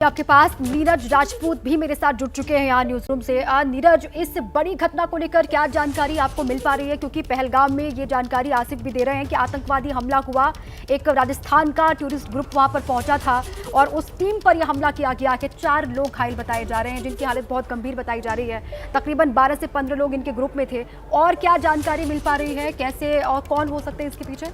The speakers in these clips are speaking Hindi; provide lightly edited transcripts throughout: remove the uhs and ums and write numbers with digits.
आपके पास नीरज राजपूत भी मेरे साथ जुड़ चुके हैं यहाँ न्यूज रूम से। नीरज, इस बड़ी घटना को लेकर क्या जानकारी आपको मिल पा रही है? क्योंकि पहलगाम में ये जानकारी आसिफ भी दे रहे हैं कि आतंकवादी हमला हुआ, एक राजस्थान का टूरिस्ट ग्रुप वहां पर पहुंचा था और उस टीम पर यह हमला किया गया कि 4 लोग घायल बताए जा रहे हैं, जिनकी हालत बहुत गंभीर बताई जा रही है। तकरीबन 12 से 15 लोग इनके ग्रुप में थे। और क्या जानकारी मिल पा रही है, कैसे और कौन हो सकते हैं इसके पीछे?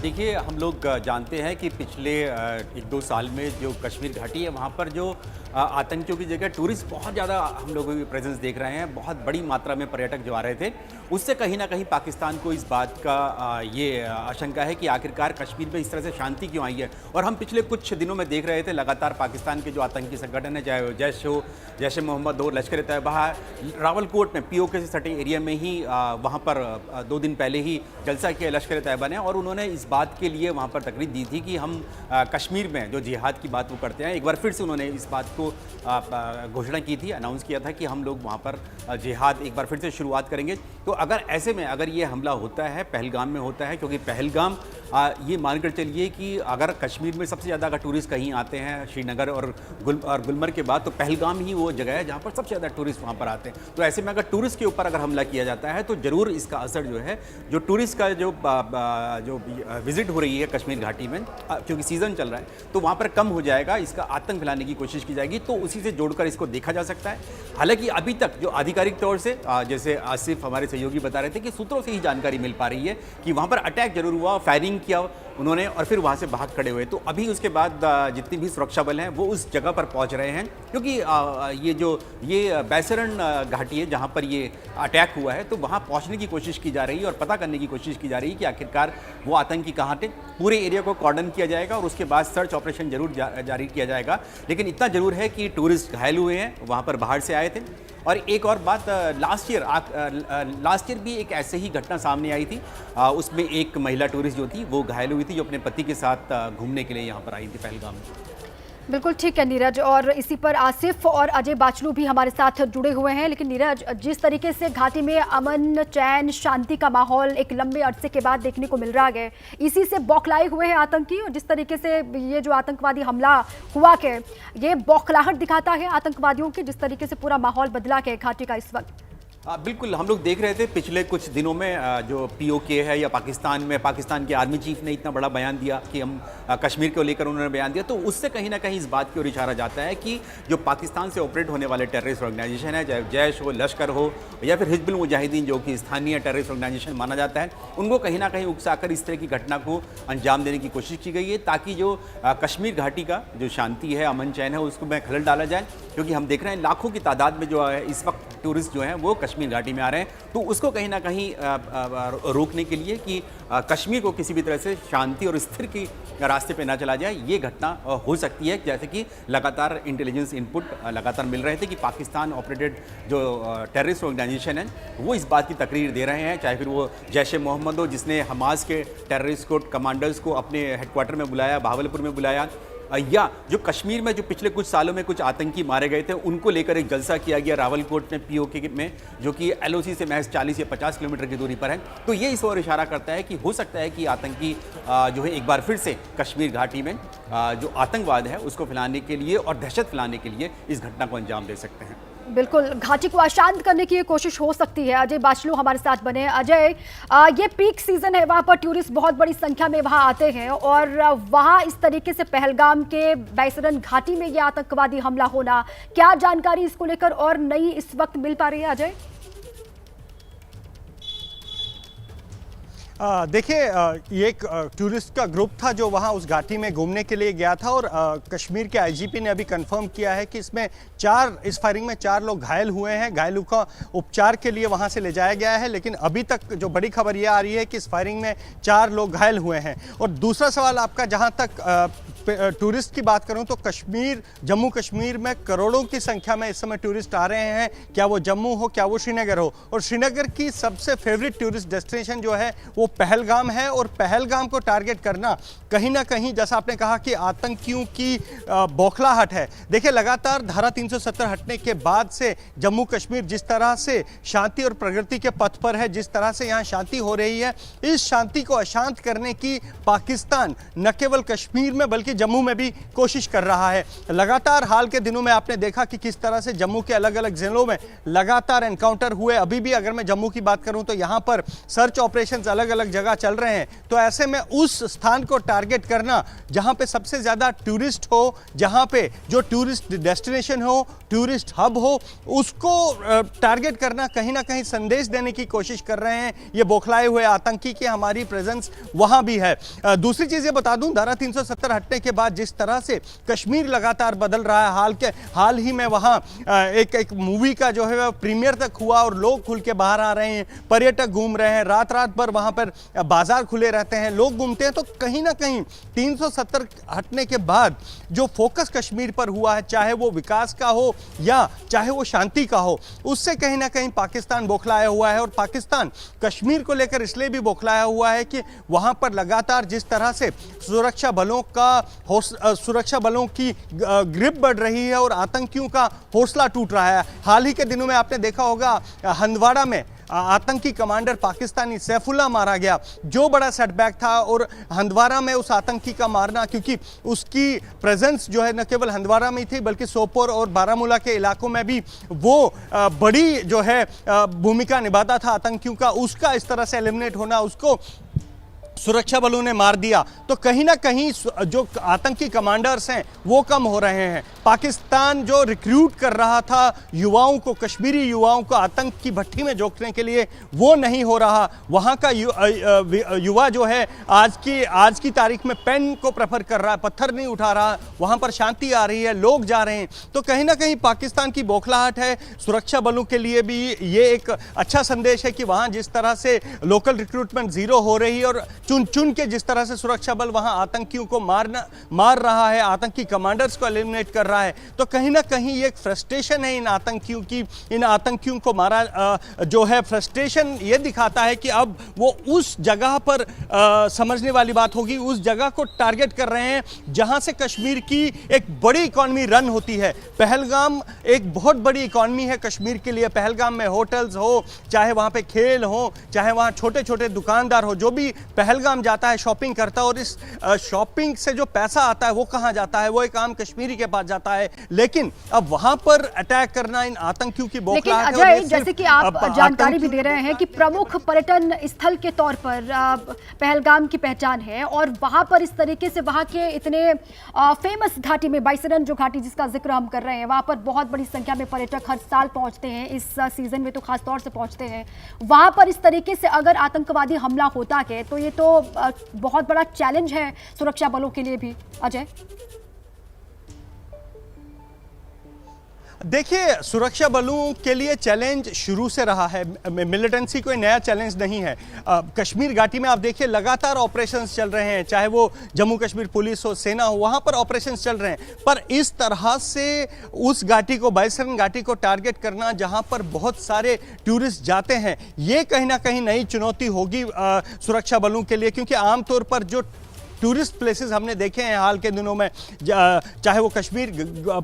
देखिए, हम लोग जानते हैं कि पिछले 1-2 साल में जो कश्मीर घाटी है वहाँ पर जो आतंकियों की जगह टूरिस्ट बहुत ज़्यादा हम लोगों की प्रेजेंस देख रहे हैं। बहुत बड़ी मात्रा में पर्यटक जो आ रहे थे, उससे कहीं ना कहीं पाकिस्तान को इस बात का ये आशंका है कि आखिरकार कश्मीर में इस तरह से शांति क्यों आई है। और हम पिछले कुछ दिनों में देख रहे थे लगातार पाकिस्तान के जो आतंकी संगठन है, चाहे जैश हो, जैश ए मोहम्मद हो, लश्कर तैयबा, रावलकोट में POK से सटे एरिया में ही वहाँ पर 2 दिन पहले ही जलसा किया लश्कर तैयबा ने। और उन्होंने इस बात के लिए वहाँ पर तकरीर दी थी कि हम कश्मीर में जो जिहाद की बात वो करते हैं, एक बार फिर से उन्होंने इस बात को घोषणा की थी, अनाउंस किया था कि हम लोग वहाँ पर जिहाद एक बार फिर से शुरुआत करेंगे। तो अगर ऐसे में अगर ये हमला होता है, पहलगाम में होता है, क्योंकि पहलगाम ये मानकर चलिए कि अगर कश्मीर में सबसे ज़्यादा अगर टूरिस्ट कहीं आते हैं श्रीनगर और गुलमर्ग के बाद, तो पहलगाम ही वो जगह है जहाँ पर सबसे ज़्यादा टूरिस्ट वहाँ पर आते हैं। तो ऐसे में अगर टूरिस्ट के ऊपर अगर हमला किया जाता है तो ज़रूर इसका असर जो है, जो टूरिस्ट का जो विजिट हो रही है कश्मीर घाटी में, क्योंकि सीज़न चल रहा है, तो वहाँ पर कम हो जाएगा, इसका आतंक फैलाने की कोशिश की जाएगी। तो उसी से जोड़कर इसको देखा जा सकता है। हालांकि अभी तक जो आधिकारिक तौर से, जैसे आसिफ हमारे सहयोगी बता रहे थे कि सूत्रों से ही जानकारी मिल पा रही है कि वहाँ पर अटैक जरूर हुआ, फायरिंग किया उन्होंने और फिर वहाँ से भाग खड़े हुए। तो अभी उसके बाद जितनी भी सुरक्षा बल हैं वो उस जगह पर पहुँच रहे हैं, क्योंकि ये बैसरन घाटी है जहाँ पर ये अटैक हुआ है। तो वहाँ पहुँचने की कोशिश की जा रही है और पता करने की कोशिश की जा रही है कि आखिरकार वो आतंकी कहाँ थे। पूरे एरिया को कॉर्डन किया जाएगा और उसके बाद सर्च ऑपरेशन जरूर जारी किया जाएगा। लेकिन इतना जरूर है कि टूरिस्ट घायल हुए हैं, वहाँ पर बाहर से आए थे। और एक और बात, लास्ट ईयर भी एक ऐसे ही घटना सामने आई थी। उसमें एक महिला टूरिस्ट जो थी वो घायल हुई थी, जो अपने पति के साथ घूमने के लिए यहाँ पर आई थी पहलगाम में। बिल्कुल ठीक है नीरज, और इसी पर आसिफ और अजय बाचलू भी हमारे साथ जुड़े हुए हैं। लेकिन नीरज, जिस तरीके से घाटी में अमन, चैन, शांति का माहौल एक लंबे अरसे के बाद देखने को मिल रहा है, इसी से बौखलाए हुए हैं आतंकी। और जिस तरीके से ये जो आतंकवादी हमला हुआ के, ये बौखलाहट दिखाता है आतंकवादियों के, जिस तरीके से पूरा माहौल बदला के घाटी का इस वक्त। बिल्कुल, हम लोग देख रहे थे पिछले कुछ दिनों में जो POK है या पाकिस्तान के आर्मी चीफ ने इतना बड़ा बयान दिया कि हम कश्मीर को लेकर उन्होंने बयान दिया। तो उससे कहीं ना कहीं इस बात की ओर इशारा जाता है कि जो पाकिस्तान से ऑपरेट होने वाले टेररिस्ट ऑर्गेनाइजेशन है, चाहे जैश हो, लश्कर हो या फिर हिजबुल मुजाहिदीन जो कि स्थानीय टेररिस्ट ऑर्गेनाइजेशन माना जाता है, उनको कहीं ना कहीं उकसाकर इस तरह की घटना को अंजाम देने की कोशिश की गई है, ताकि जो कश्मीर घाटी का जो शांति है, अमन चैन है, उसको में खलल डाला जाए। क्योंकि हम देख रहे हैं लाखों की तादाद में जो है इस वक्त टूरिस्ट जो हैं वो कश्मीर घाटी में आ रहे हैं। तो उसको कहीं ना कहीं रोकने के लिए कि कश्मीर को किसी भी तरह से शांति और स्थिर की रास्ते पे ना चला जाए, ये घटना हो सकती है। जैसे कि लगातार इंटेलिजेंस इनपुट लगातार मिल रहे थे कि पाकिस्तान ऑपरेटेड जो टेररिस्ट ऑर्गेनाइजेशन है वो इस बात की तकरीर दे रहे हैं, चाहे फिर वो जैश ए मोहम्मद हो, जिसने हमास के टेररिस्ट को कमांडर्स को अपने हेडक्वार्टर में बुलाया, भावलपुर में बुलाया, या जो कश्मीर में जो पिछले कुछ सालों में कुछ आतंकी मारे गए थे उनको लेकर एक जलसा किया गया रावलकोट में POK में, जो कि LOC से महज 40 या 50 किलोमीटर की दूरी पर है। तो ये इस ओर इशारा करता है कि हो सकता है कि आतंकी जो है एक बार फिर से कश्मीर घाटी में जो आतंकवाद है उसको फैलाने के लिए और दहशत फैलाने के लिए इस घटना को अंजाम दे सकते हैं। बिल्कुल, घाटी को अशांत करने की ये कोशिश हो सकती है। अजय बाचलू हमारे साथ बने। अजय, ये पीक सीजन है, वहाँ पर टूरिस्ट बहुत बड़ी संख्या में वहाँ आते हैं और वहाँ इस तरीके से पहलगाम के बैसरन घाटी में ये आतंकवादी हमला होना, क्या जानकारी इसको लेकर और नई इस वक्त मिल पा रही है अजय? देखिए, ये एक टूरिस्ट का ग्रुप था जो वहाँ उस घाटी में घूमने के लिए गया था और कश्मीर के IGP ने अभी कंफर्म किया है कि इस फायरिंग में 4 लोग घायल हुए हैं। घायलों का उपचार के लिए वहाँ से ले जाया गया है, लेकिन अभी तक जो बड़ी खबर ये आ रही है कि इस फायरिंग में 4 लोग घायल हुए हैं। और दूसरा सवाल आपका, जहाँ तक टूरिस्ट की बात करूं तो जम्मू कश्मीर में करोड़ों की संख्या में इस समय टूरिस्ट आ रहे हैं, क्या वो जम्मू हो, क्या वो श्रीनगर हो। और श्रीनगर की सबसे फेवरेट टूरिस्ट डेस्टिनेशन जो है वो पहलगाम है। और पहलगाम को टारगेट करना कहीं ना कहीं, जैसा आपने कहा, कि आतंकियों की बौखलाहट है। देखिए, लगातार धारा 370 हटने के बाद से जम्मू कश्मीर जिस तरह से शांति और प्रगति के पथ पर है, जिस तरह से यहाँ शांति हो रही है, इस शांति को अशांत करने की पाकिस्तान न केवल कश्मीर में बल्कि कि जम्मू में भी कोशिश कर रहा है। लगातार हाल के दिनों में आपने देखा कि किस तरह से जम्मू के अलग अलग जिलों में लगातार एनकाउंटर हुए। अभी भी अगर मैं जम्मू की बात करूं तो यहां पर सर्च ऑपरेशंस अलग अलग जगह चल रहे हैं। तो ऐसे में उस स्थान को टारगेट करना जहां पे सबसे ज्यादा टूरिस्ट हो, जहां पे जो टूरिस्ट डेस्टिनेशन हो, टूरिस्ट हब हो, उसको टारगेट करना कहीं ना कहीं संदेश देने की कोशिश कर रहे हैं ये बौखलाए हुए आतंकी कि हमारी प्रेजेंस वहां भी है। दूसरी चीज ये बता दूं, धारा 370 हटने के बाद जिस तरह से कश्मीर लगातार बदल रहा है, हाल ही में वहां एक मूवी का जो है प्रीमियर तक हुआ और लोग खुल के बाहर आ रहे हैं, पर्यटक घूम रहे हैं, रात रात भर वहां पर बाजार खुले रहते हैं, लोग घूमते हैं। तो कहीं ना कहीं 370 हटने के बाद जो फोकस कश्मीर पर हुआ है, चाहे वो विकास का हो या चाहे वो शांति का हो, उससे कहीं ना कहीं पाकिस्तान बौखलाया हुआ है। और पाकिस्तान कश्मीर को लेकर इसलिए भी बौखलाया हुआ है कि वहां पर लगातार जिस तरह से सुरक्षा बलों की ग्रिप बढ़ रही है और आतंकियों का हौसला टूट रहा है। हाल ही के दिनों में आपने देखा होगा हंदवाड़ा में आतंकी कमांडर पाकिस्तानी सैफुल्ला मारा गया, जो बड़ा सेटबैक था। और हंदवाड़ा में उस आतंकी का मारना, क्योंकि उसकी प्रेजेंस जो है न केवल हंदवाड़ा में ही थी बल्कि सोपोर और बारामूला के इलाकों में भी वो बड़ी जो है भूमिका निभाता था आतंकियों का, उसका इस तरह से एलिमिनेट होना, उसको सुरक्षा बलों ने मार दिया। तो कहीं ना कहीं जो आतंकी कमांडर्स हैं वो कम हो रहे हैं। पाकिस्तान जो रिक्रूट कर रहा था युवाओं को, कश्मीरी युवाओं को आतंक की भट्टी में झोंकने के लिए, वो नहीं हो रहा। वहाँ का युवा जो है आज की तारीख में पेन को प्रेफर कर रहा है, पत्थर नहीं उठा रहा। वहाँ पर शांति आ रही है, लोग जा रहे हैं। तो कहीं ना कहीं पाकिस्तान की बौखलाहट है। सुरक्षा बलों के लिए भी ये एक अच्छा संदेश है कि वहाँ जिस तरह से लोकल रिक्रूटमेंट जीरो हो रही है और चुन चुन के जिस तरह से सुरक्षा बल वहां आतंकियों को मार रहा है, आतंकी कमांडर्स को एलिमिनेट कर रहा है। तो कहीं ना कहीं ये एक फ्रस्ट्रेशन है इन आतंकियों को मारा जो है। फ्रस्ट्रेशन ये दिखाता है कि अब वो उस जगह पर समझने वाली बात होगी, उस जगह को टारगेट कर रहे हैं जहां से कश्मीर की एक बड़ी इकॉनमी रन होती है। पहलगाम एक बहुत बड़ी इकॉनमी है कश्मीर के लिए। पहलगाम में होटल्स हो, चाहे वहां पे खेल हो, चाहे वहां छोटे छोटे दुकानदार हो, जो भी पहलगाम जाता है शॉपिंग करता है, और इस शॉपिंग से जो पैसा आता है वो कहां जाता है? वो एक आम कश्मीरी के पास जाता है। लेकिन अब वहां पर अटैक करना इन आतंकियों की बौखलाहट है। अजय, जैसे कि आप जानकारी भी दे रहे हैं कि प्रमुख पर्यटन स्थल के तौर पर पहलगाम की पहचान है, और वहां पर इस तरीके से वहां के इतने फेमस घाटी में, बाइसरन जो घाटी जिसका जिक्र हम कर रहे हैं, वहां पर बहुत बड़ी संख्या में पर्यटक हर साल पहुंचते हैं, इस सीजन में तो खास तौर से पहुंचते हैं। वहां पर इस तरीके से अगर आतंकवादी हमला होता है तो ये तो बहुत बड़ा चैलेंज है सुरक्षा बलों के लिए भी। अजय, देखिए, सुरक्षा बलों के लिए चैलेंज शुरू से रहा है। मिलिटेंसी कोई नया चैलेंज नहीं है। कश्मीर घाटी में आप देखिए लगातार ऑपरेशंस चल रहे हैं, चाहे वो जम्मू कश्मीर पुलिस हो, सेना हो, वहां पर ऑपरेशंस चल रहे हैं। पर इस तरह से उस घाटी को, बाइसरन घाटी को टारगेट करना जहां पर बहुत सारे टूरिस्ट जाते हैं, ये कहीं ना कहीं नई चुनौती होगी सुरक्षा बलों के लिए। क्योंकि आमतौर पर जो टूरिस्ट प्लेसेस हमने देखे हैं हाल के दिनों में, चाहे वो कश्मीर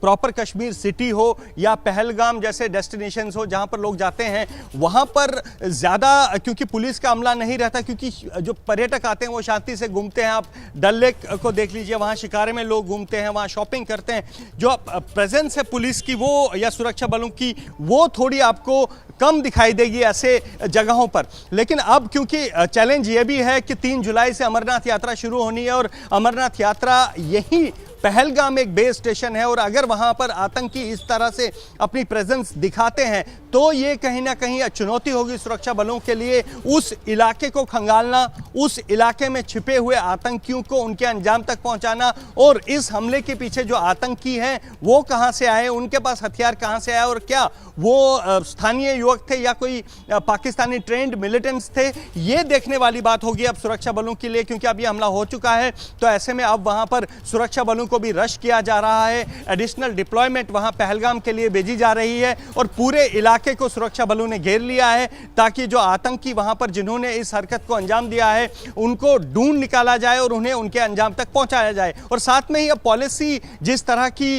प्रॉपर कश्मीर सिटी हो या पहलगाम जैसे डेस्टिनेशंस हो जहां पर लोग जाते हैं, वहां पर ज़्यादा क्योंकि पुलिस का अमला नहीं रहता, क्योंकि जो पर्यटक आते हैं वो शांति से घूमते हैं। आप डल लेक को देख लीजिए, वहाँ शिकारे में लोग घूमते हैं, वहाँ शॉपिंग करते हैं। जो प्रेजेंस है पुलिस की वो या सुरक्षा बलों की, वो थोड़ी आपको कम दिखाई देगी ऐसे जगहों पर। लेकिन अब क्योंकि चैलेंज ये भी है कि 3 जुलाई से अमरनाथ यात्रा शुरू होनी है, और अमरनाथ यात्रा यही पहलगाम एक बेस स्टेशन है, और अगर वहां पर आतंकी इस तरह से अपनी प्रेजेंस दिखाते हैं तो ये कहीं ना कहीं चुनौती होगी सुरक्षा बलों के लिए उस इलाके को खंगालना, उस इलाके में छिपे हुए आतंकियों को उनके अंजाम तक पहुंचाना। और इस हमले के पीछे जो आतंकी हैं वो कहां से आए, उनके पास हथियार कहां से आए, और क्या वो स्थानीय युवक थे या कोई पाकिस्तानी ट्रेंड मिलिटेंट्स थे, ये देखने वाली बात होगी अब सुरक्षा बलों के लिए। क्योंकि अब ये हमला हो चुका है, तो ऐसे में अब वहां पर सुरक्षा बलों को भी रश किया जा रहा है, एडिशनल डिप्लॉयमेंट वहां पहलगाम के लिए भेजी जा रही है और पूरे इलाके को सुरक्षा बलों ने घेर लिया है ताकि जो आतंकी वहां पर जिन्होंने इस हरकत को अंजाम दिया है उनको ढूंढ निकाला जाए और उन्हें उनके अंजाम तक पहुंचाया जाए। और साथ में ही अब पॉलिसी जिस तरह की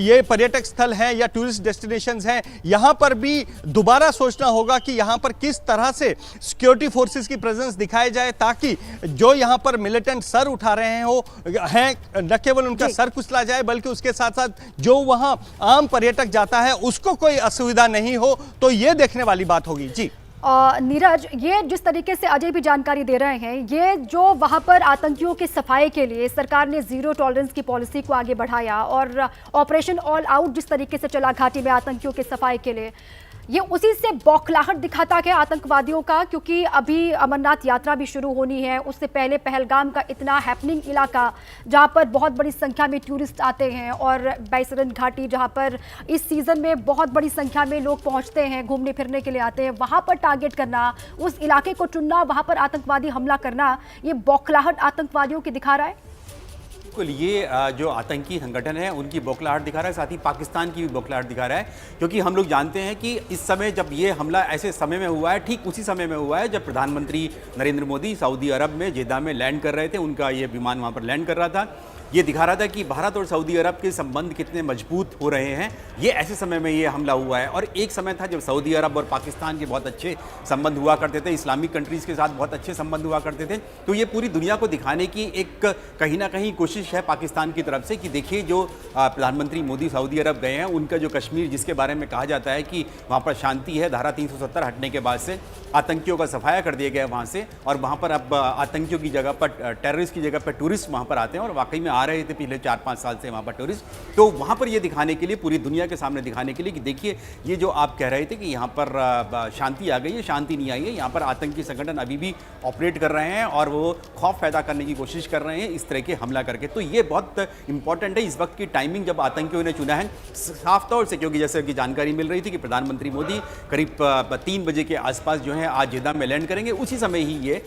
ये पर्यटक स्थल हैं या टूरिस्ट डेस्टिनेशंस हैं, यहां पर भी दोबारा सोचना होगा कि यहां पर किस तरह से सिक्योरिटी फोर्सेस की प्रेजेंस दिखाई जाए ताकि जो यहां पर मिलिटेंट सर उठा रहे हैं न केवल उनका सर कुचला जाए बल्कि उसके साथ साथ जो वहां आम पर्यटक जाता है उसको कोई असुविधा नहीं हो। तो ये देखने वाली बात होगी। जी नीरज, ये जिस तरीके से अजय भी जानकारी दे रहे हैं, ये जो वहां पर आतंकियों की सफाई के लिए सरकार ने जीरो टॉलरेंस की पॉलिसी को आगे बढ़ाया और ऑपरेशन ऑल आउट जिस तरीके से चला घाटी में आतंकियों की सफाई के लिए, ये उसी से बौखलाहट दिखाता है आतंकवादियों का, क्योंकि अभी अमरनाथ यात्रा भी शुरू होनी है। उससे पहले पहलगाम का इतना हैपनिंग इलाका जहां पर बहुत बड़ी संख्या में टूरिस्ट आते हैं और बैसरन घाटी जहां पर इस सीज़न में बहुत बड़ी संख्या में लोग पहुंचते हैं, घूमने फिरने के लिए आते हैं, वहां पर टारगेट करना, उस इलाके को चुनना, वहां पर आतंकवादी हमला करना, ये बौखलाहट आतंकवादियों की दिखा रहा है। बिल्कुल, ये जो आतंकी संगठन है उनकी बौखलाहट दिखा रहा है, साथ ही पाकिस्तान की भी बौखलाहट दिखा रहा है, क्योंकि हम लोग जानते हैं कि इस समय जब ये हमला ऐसे समय में हुआ है, ठीक उसी समय में हुआ है जब प्रधानमंत्री नरेंद्र मोदी सऊदी अरब में जेद्दा में लैंड कर रहे थे। उनका ये विमान वहाँ पर लैंड कर रहा था। ये दिखा रहा था कि भारत और सऊदी अरब के संबंध कितने मजबूत हो रहे हैं। ये ऐसे समय में ये हमला हुआ है और एक समय था जब सऊदी अरब और पाकिस्तान के बहुत अच्छे संबंध हुआ करते थे, इस्लामिक कंट्रीज़ के साथ बहुत अच्छे संबंध हुआ करते थे। तो ये पूरी दुनिया को दिखाने की एक कहीं ना कहीं कोशिश है पाकिस्तान की तरफ से कि देखिए जो प्रधानमंत्री मोदी सऊदी अरब गए हैं, उनका जो कश्मीर जिसके बारे में कहा जाता है कि वहाँ पर शांति है, धारा 370 हटने के बाद से आतंकियों का सफाया कर दिया गया वहाँ से, और वहाँ पर अब आतंकियों की जगह पर, टेररिस्ट की जगह पर टूरिस्ट वहाँ पर आते हैं और वाकई में आ रहे थे पिछले 4-5 साल से वहाँ पर टूरिस्ट। तो वहाँ पर ये दिखाने के लिए, पूरी दुनिया के सामने दिखाने के लिए कि देखिए ये जो आप कह रहे थे कि यहाँ पर शांति आ गई है, शांति नहीं आई है, यहाँ पर आतंकी संगठन अभी भी ऑपरेट कर रहे हैं और वो खौफ पैदा करने की कोशिश कर रहे हैं इस तरह के हमला करके। तो ये बहुत इंपॉर्टेंट है इस वक्त की टाइमिंग जब आतंकियों ने चुना है साफ तौर से, क्योंकि जैसे कि जानकारी मिल रही थी कि प्रधानमंत्री मोदी करीब 3 बजे के आसपास जो है आज जेद्दा में लैंड करेंगे, उसी समय ही ये